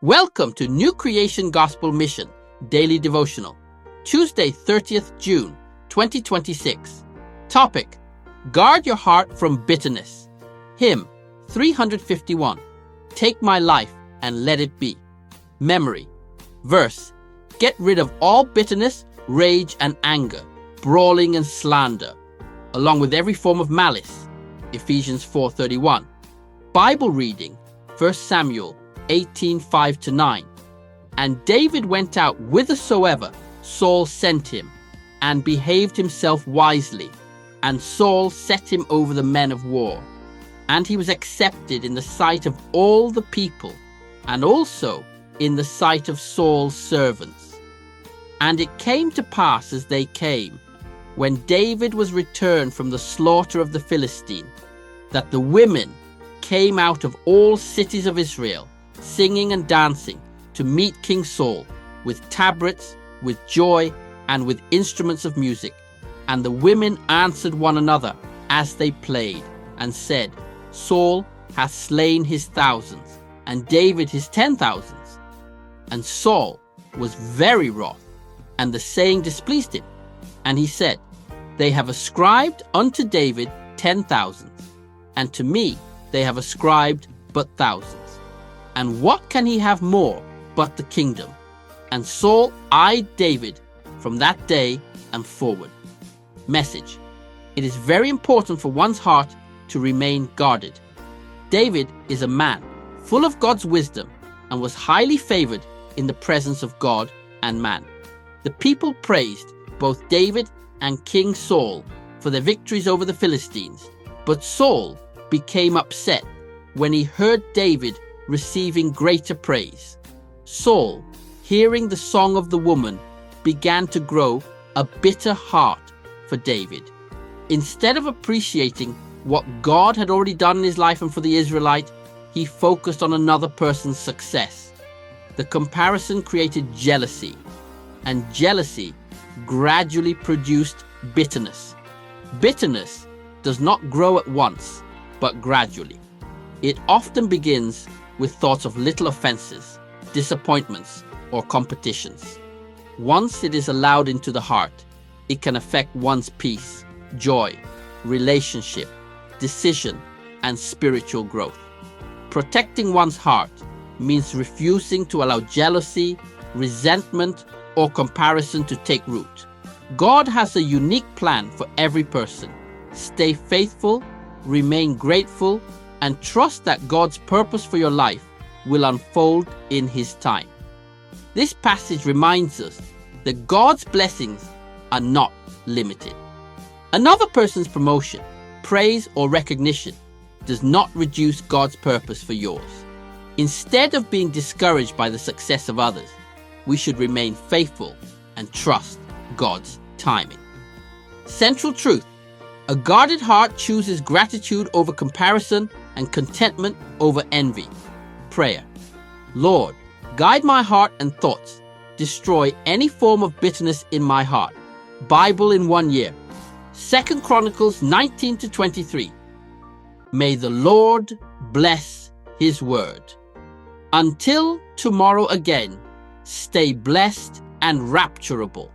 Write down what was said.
Welcome to New Creation Gospel Mission Daily Devotional, Tuesday, 30th June, 2026. Topic: Guard your heart from bitterness. Hymn 351. Take my life and let it be. Memory. Verse: Get rid of all bitterness, rage and anger, brawling and slander, along with every form of malice. Ephesians 4:31. Bible reading 1 Samuel 18:5-9. And David went out whithersoever Saul sent him, and behaved himself wisely, and Saul set him over the men of war. And he was accepted in the sight of all the people, and also in the sight of Saul's servants. And it came to pass as they came, when David was returned from the slaughter of the Philistine, that the women came out of all cities of Israel, singing and dancing, to meet King Saul, with tabrets, with joy, and with instruments of music. And the women answered one another as they played, and said, Saul hath slain his thousands, and David his 10,000s. And Saul was very wroth, and the saying displeased him. And he said, They have ascribed unto David 10,000s, and to me they have ascribed but thousands. And what can he have more but the kingdom? And Saul eyed David from that day and forward. Message: It is very important for one's heart to remain guarded. David is a man full of God's wisdom and was highly favored in the presence of God and man. The people praised both David and King Saul for their victories over the Philistines, but Saul became upset when he heard David receiving greater praise. Saul, hearing the song of the woman, began to grow a bitter heart for David. Instead of appreciating what God had already done in his life and for the Israelite, he focused on another person's success. The comparison created jealousy, and jealousy gradually produced bitterness. Bitterness does not grow at once, but gradually. It often begins with thoughts of little offenses, disappointments, or competitions. Once it is allowed into the heart, it can affect one's peace, joy, relationship, decision, and spiritual growth. Protecting one's heart means refusing to allow jealousy, resentment, or comparison to take root. God has a unique plan for every person. Stay faithful, remain grateful, and trust that God's purpose for your life will unfold in His time. This passage reminds us that God's blessings are not limited. Another person's promotion, praise, or recognition does not reduce God's purpose for yours. Instead of being discouraged by the success of others, we should remain faithful and trust God's timing. Central truth: a guarded heart chooses gratitude over comparison and contentment over envy. Prayer: Lord, guide my heart and thoughts. Destroy any form of bitterness in my heart. Bible in 1 year. 2 Chronicles 19-23. May the Lord bless His word. Until tomorrow again, stay blessed and rapturable.